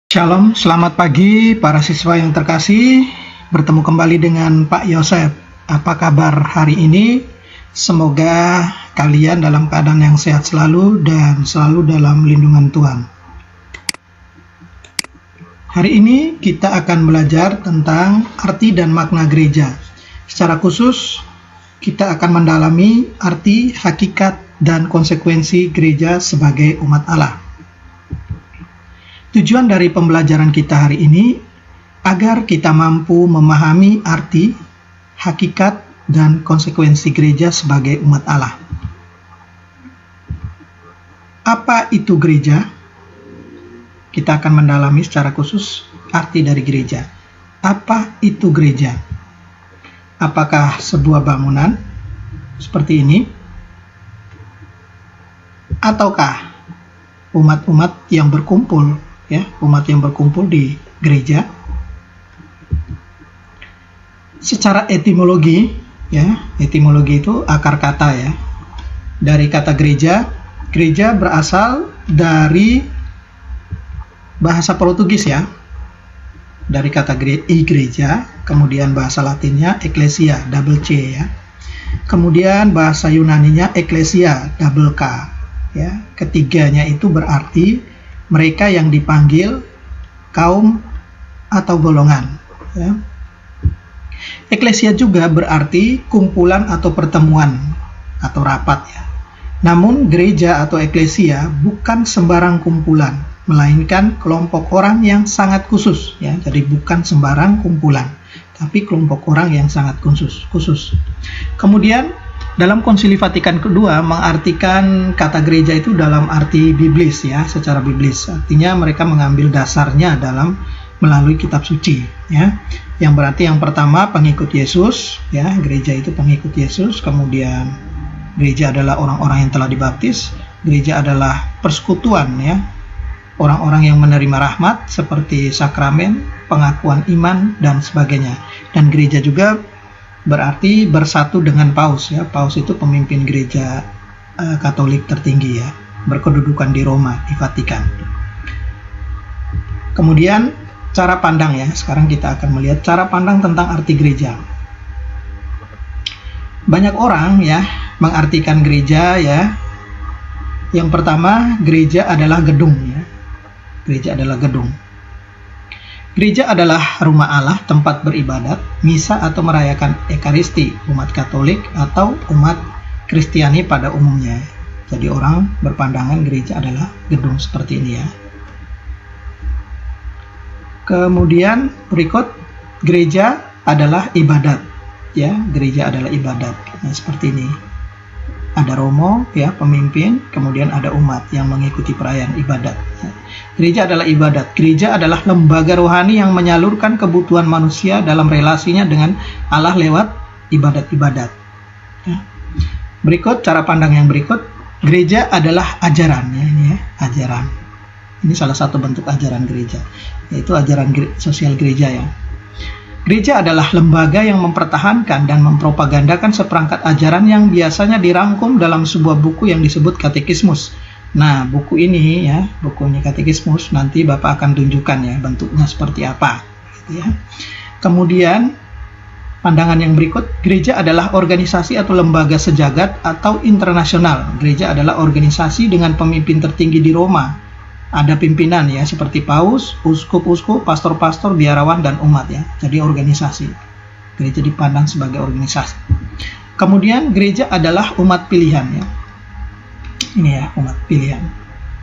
Shalom, selamat pagi para siswa yang terkasih. Bertemu kembali dengan Pak Yosef. Apa kabar hari ini? Semoga kalian dalam keadaan yang sehat selalu dan selalu dalam lindungan Tuhan. Hari ini kita akan belajar tentang arti dan makna gereja. Secara khusus, kita akan mendalami arti, hakikat, dan konsekuensi gereja sebagai umat Allah. Tujuan dari pembelajaran kita hari ini agar kita mampu memahami arti, hakikat, dan konsekuensi gereja sebagai umat Allah. Apa itu gereja? Kita akan mendalami secara khusus arti dari gereja. Apa itu gereja? Apakah sebuah bangunan seperti ini? Ataukah umat-umat yang berkumpul, umat yang berkumpul di gereja? Secara etimologi, etimologi itu akar kata ya. Dari kata gereja, gereja berasal dari bahasa Portugis ya. Dari kata gereja, kemudian bahasa Latinnya ecclesia, double C ya. Kemudian bahasa Yunaninya ecclesia, double K ya. Ketiganya itu berarti mereka yang dipanggil kaum atau golongan ya. Eklesia juga berarti kumpulan atau pertemuan atau rapat ya. Namun gereja atau eklesia bukan sembarang kumpulan, melainkan kelompok orang yang sangat khusus ya. Jadi bukan sembarang kumpulan, tapi kelompok orang yang sangat khusus. Kemudian dalam Konsili Vatikan kedua mengartikan kata gereja itu dalam arti biblis ya, secara biblis. Artinya mereka mengambil dasarnya melalui kitab suci ya. Yang berarti yang pertama pengikut Yesus ya, gereja itu pengikut Yesus. Kemudian gereja adalah orang-orang yang telah dibaptis. Gereja adalah persekutuan ya, orang-orang yang menerima rahmat seperti sakramen, pengakuan iman dan sebagainya. Dan gereja juga berarti bersatu dengan paus ya. Paus itu pemimpin gereja Katolik tertinggi ya, berkedudukan di Roma, di Vatikan. Kemudian cara pandang ya. Sekarang kita akan melihat cara pandang tentang arti gereja. Banyak orang ya mengartikan gereja ya. Yang pertama, gereja adalah gedung ya. Gereja adalah gedung. Gereja adalah rumah Allah, tempat beribadat, misa atau merayakan ekaristi umat Katolik atau umat Kristiani pada umumnya. Jadi orang berpandangan gereja adalah gedung seperti ini ya. Kemudian berikut, gereja adalah ibadat ya. Gereja adalah ibadat. Nah, seperti ini. Ada romo ya, pemimpin, kemudian ada umat yang mengikuti perayaan ibadat ya. Gereja adalah ibadat. Gereja adalah lembaga rohani yang menyalurkan kebutuhan manusia dalam relasinya dengan Allah lewat ibadat-ibadat ya. Berikut cara pandang yang berikut, gereja adalah ajaran ya, ini ya, ajaran. Ini salah satu bentuk ajaran gereja, yaitu ajaran sosial gereja ya. Gereja adalah lembaga yang mempertahankan dan mempropagandakan seperangkat ajaran yang biasanya dirangkum dalam sebuah buku yang disebut katekismus. Nah, buku ini ya, bukunya katekismus, nanti Bapak akan tunjukkan ya bentuknya seperti apa gitu ya. Kemudian pandangan yang berikut, gereja adalah organisasi atau lembaga sejagat atau internasional. Gereja adalah organisasi dengan pemimpin tertinggi di Roma. Ada pimpinan ya, seperti paus, uskup-uskup, pastor-pastor, biarawan, dan umat ya. Jadi organisasi. Gereja dipandang sebagai organisasi. Kemudian gereja adalah umat pilihan ya. Ini ya, umat pilihan.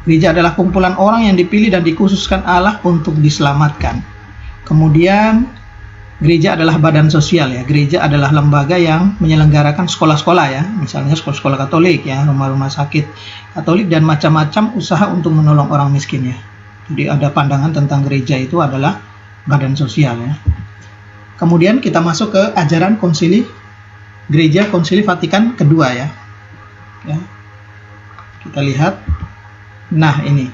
Gereja adalah kumpulan orang yang dipilih dan dikhususkan Allah untuk diselamatkan. Kemudian gereja adalah badan sosial ya. Gereja adalah lembaga yang menyelenggarakan sekolah-sekolah ya. Misalnya sekolah-sekolah Katolik ya, rumah-rumah sakit Katolik, dan macam-macam usaha untuk menolong orang miskin ya. Jadi ada pandangan tentang gereja itu adalah badan sosial ya. Kemudian kita masuk ke ajaran konsili gereja Konsili Vatikan kedua ya. Kita lihat. Nah, ini.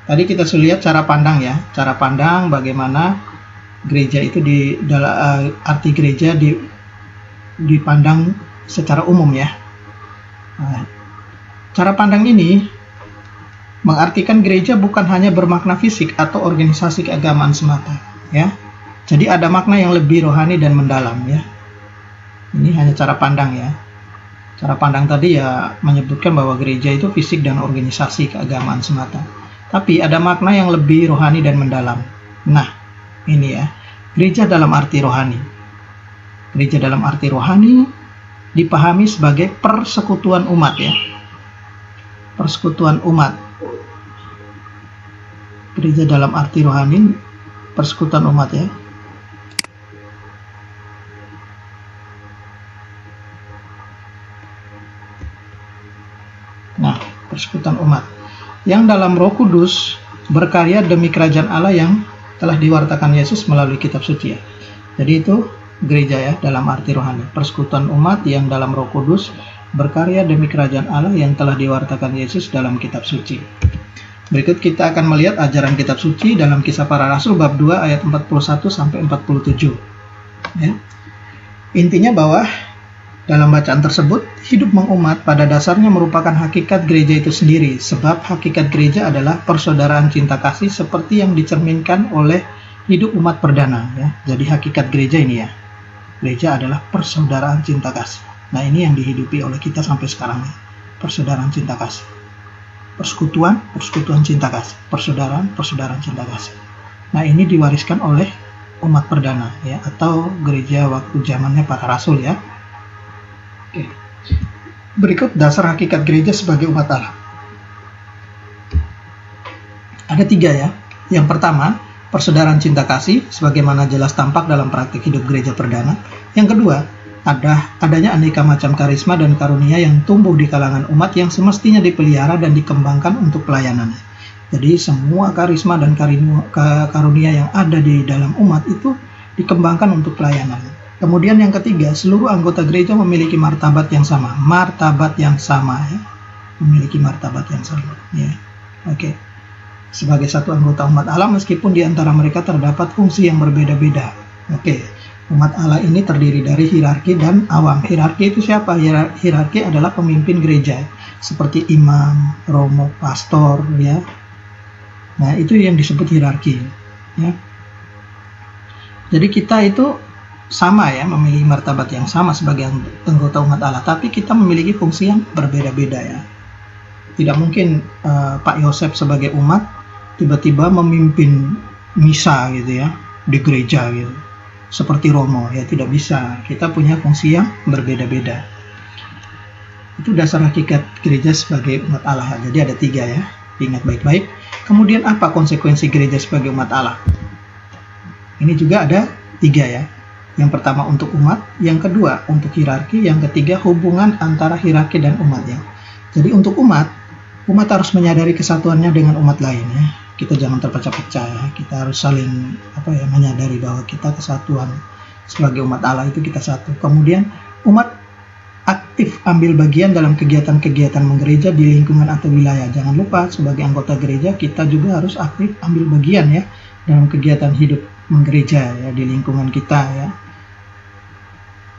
Tadi kita sudah lihat cara pandang ya. Cara pandang bagaimana gereja itu arti gereja dipandang secara umum ya. Nah, cara pandang ini mengartikan gereja bukan hanya bermakna fisik atau organisasi keagamaan semata, ya. Jadi ada makna yang lebih rohani dan mendalam, ya. Ini hanya cara pandang, ya. Cara pandang tadi ya menyebutkan bahwa gereja itu fisik dan organisasi keagamaan semata. Tapi ada makna yang lebih rohani dan mendalam. Nah, ini ya, gereja dalam arti rohani. Gereja dalam arti rohani dipahami sebagai persekutuan umat, ya. Persekutuan umat. Gereja dalam arti rohani, persekutuan umat, ya. Nah, persekutuan umat yang dalam Roh Kudus berkarya demi kerajaan Allah yang telah diwartakan Yesus melalui kitab suci, ya. Jadi itu gereja, ya, dalam arti rohani, persekutuan umat yang dalam Roh Kudus berkarya demi kerajaan Allah yang telah diwartakan Yesus dalam kitab suci. Berikut kita akan melihat ajaran kitab suci dalam Kisah Para Rasul bab 2 ayat 41 sampai 47. Ya. Intinya bahwa dalam bacaan tersebut, hidup mengumat pada dasarnya merupakan hakikat gereja itu sendiri, sebab hakikat gereja adalah persaudaraan cinta kasih seperti yang dicerminkan oleh hidup umat perdana, ya. Jadi hakikat gereja ini, ya, gereja adalah persaudaraan cinta kasih. Nah, ini yang dihidupi oleh kita sampai sekarang, ya. Persaudaraan cinta kasih, persekutuan cinta kasih, persaudaraan cinta kasih. Nah, ini diwariskan oleh umat perdana, ya, atau gereja waktu zamannya para rasul, ya. Oke. Berikut dasar hakikat gereja sebagai umat Allah. Ada 3, ya. Yang pertama, persaudaraan cinta kasih sebagaimana jelas tampak dalam praktik hidup gereja perdana. Yang kedua, adanya aneka macam karisma dan karunia yang tumbuh di kalangan umat yang semestinya dipelihara dan dikembangkan untuk pelayanan. Jadi semua karisma dan karunia yang ada di dalam umat itu dikembangkan untuk pelayanan. Kemudian yang ketiga, seluruh anggota gereja memiliki martabat yang sama. Ya. Memiliki martabat yang sama, ya. Oke. Sebagai satu anggota umat Allah, meskipun di antara mereka terdapat fungsi yang berbeda-beda. Oke. Umat Allah ini terdiri dari hierarki dan awam. Hierarki itu siapa? Hierarki adalah pemimpin gereja, seperti imam, romo, pastor, ya. Nah, itu yang disebut hierarki, ya. Jadi kita itu sama, ya, memiliki martabat yang sama sebagai anggota umat Allah, tapi kita memiliki fungsi yang berbeda-beda, ya. Tidak mungkin Pak Yosef sebagai umat tiba-tiba memimpin misa gitu, ya, di gereja gitu, seperti Romo, ya, tidak bisa. Kita punya fungsi yang berbeda-beda. Itu dasar hakikat gereja sebagai umat Allah. Jadi ada 3, ya, ingat baik-baik. Kemudian apa konsekuensi gereja sebagai umat Allah? Ini juga ada 3, ya. Yang pertama untuk umat, yang kedua untuk hierarki, yang ketiga hubungan antara hierarki dan umat, ya. Jadi untuk umat harus menyadari kesatuannya dengan umat lain, ya. Kita jangan terpecah-pecah, ya. Kita harus saling menyadari bahwa kita kesatuan sebagai umat Allah itu kita satu. Kemudian umat aktif ambil bagian dalam kegiatan-kegiatan menggereja di lingkungan atau wilayah. Jangan lupa sebagai anggota gereja kita juga harus aktif ambil bagian, ya, dalam kegiatan hidup menggereja, ya, di lingkungan kita, ya.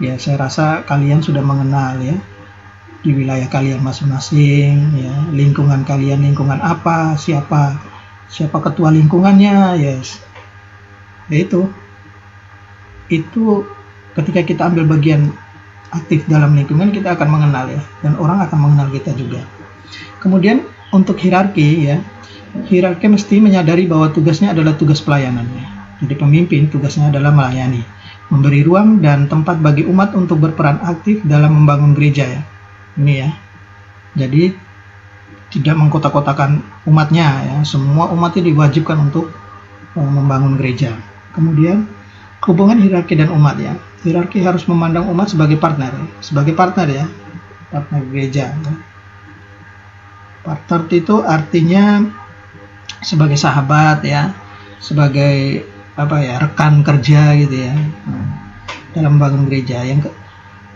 Ya, saya rasa kalian sudah mengenal, ya, di wilayah kalian masing-masing, ya, lingkungan kalian, lingkungan apa, siapa ketua lingkungannya, yes. Ya, itu ketika kita ambil bagian aktif dalam lingkungan, kita akan mengenal, ya, dan orang akan mengenal kita juga. Kemudian untuk hierarki, ya, hierarki mesti menyadari bahwa tugasnya adalah tugas pelayanan, ya. Jadi pemimpin tugasnya adalah melayani, memberi ruang dan tempat bagi umat untuk berperan aktif dalam membangun gereja, ya. Ini, ya. Jadi tidak mengkotak-kotakan umatnya, ya. Semua umat itu diwajibkan untuk membangun gereja. Kemudian hubungan hierarki dan umat, ya. Hierarki harus memandang umat sebagai partner, ya. Partner gereja, ya. Partner itu artinya sebagai sahabat, ya, sebagai rekan kerja gitu, ya, dalam membangun gereja.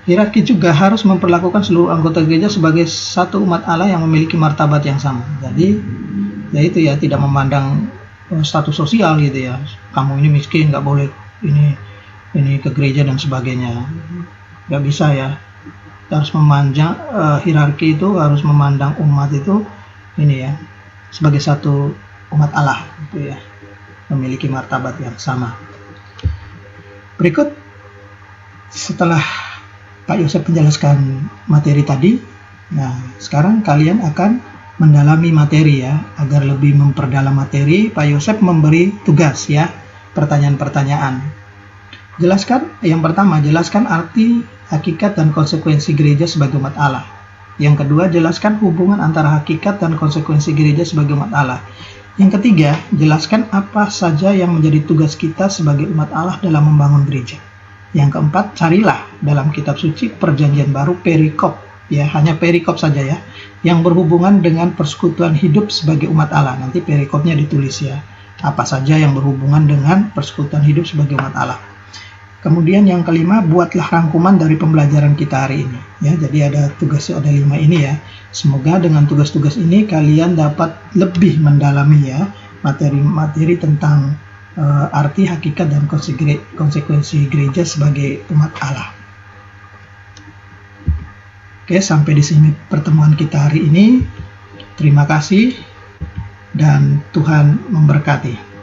Hierarki juga harus memperlakukan seluruh anggota gereja sebagai satu umat Allah yang memiliki martabat yang sama. Jadi ya itu, ya, tidak memandang status sosial gitu, ya. Kamu ini miskin, nggak boleh ini ke gereja dan sebagainya. Nggak bisa, ya. Kita harus hierarki itu harus memandang umat itu ini, ya, sebagai satu umat Allah, gitu ya, memiliki martabat yang sama. Berikut, setelah Pak Yosef menjelaskan materi tadi, nah sekarang kalian akan mendalami materi ya. Agar lebih memperdalam materi, Pak Yosef memberi tugas ya, pertanyaan-pertanyaan. Yang pertama, jelaskan arti, hakikat, dan konsekuensi gereja sebagai umat Allah. Yang kedua, jelaskan hubungan antara hakikat dan konsekuensi gereja sebagai umat Allah. Yang ketiga, jelaskan apa saja yang menjadi tugas kita sebagai umat Allah dalam membangun gereja. Yang keempat, carilah dalam kitab suci Perjanjian Baru perikop, ya, hanya perikop saja ya, yang berhubungan dengan persekutuan hidup sebagai umat Allah. Nanti perikopnya ditulis ya, apa saja yang berhubungan dengan persekutuan hidup sebagai umat Allah. Kemudian yang kelima, buatlah rangkuman dari pembelajaran kita hari ini. Ya, jadi ada 5 ini ya. Semoga dengan tugas-tugas ini kalian dapat lebih mendalami ya materi-materi tentang arti, hakikat, dan konsekuensi gereja sebagai umat Allah. Oke, sampai di sini pertemuan kita hari ini. Terima kasih dan Tuhan memberkati.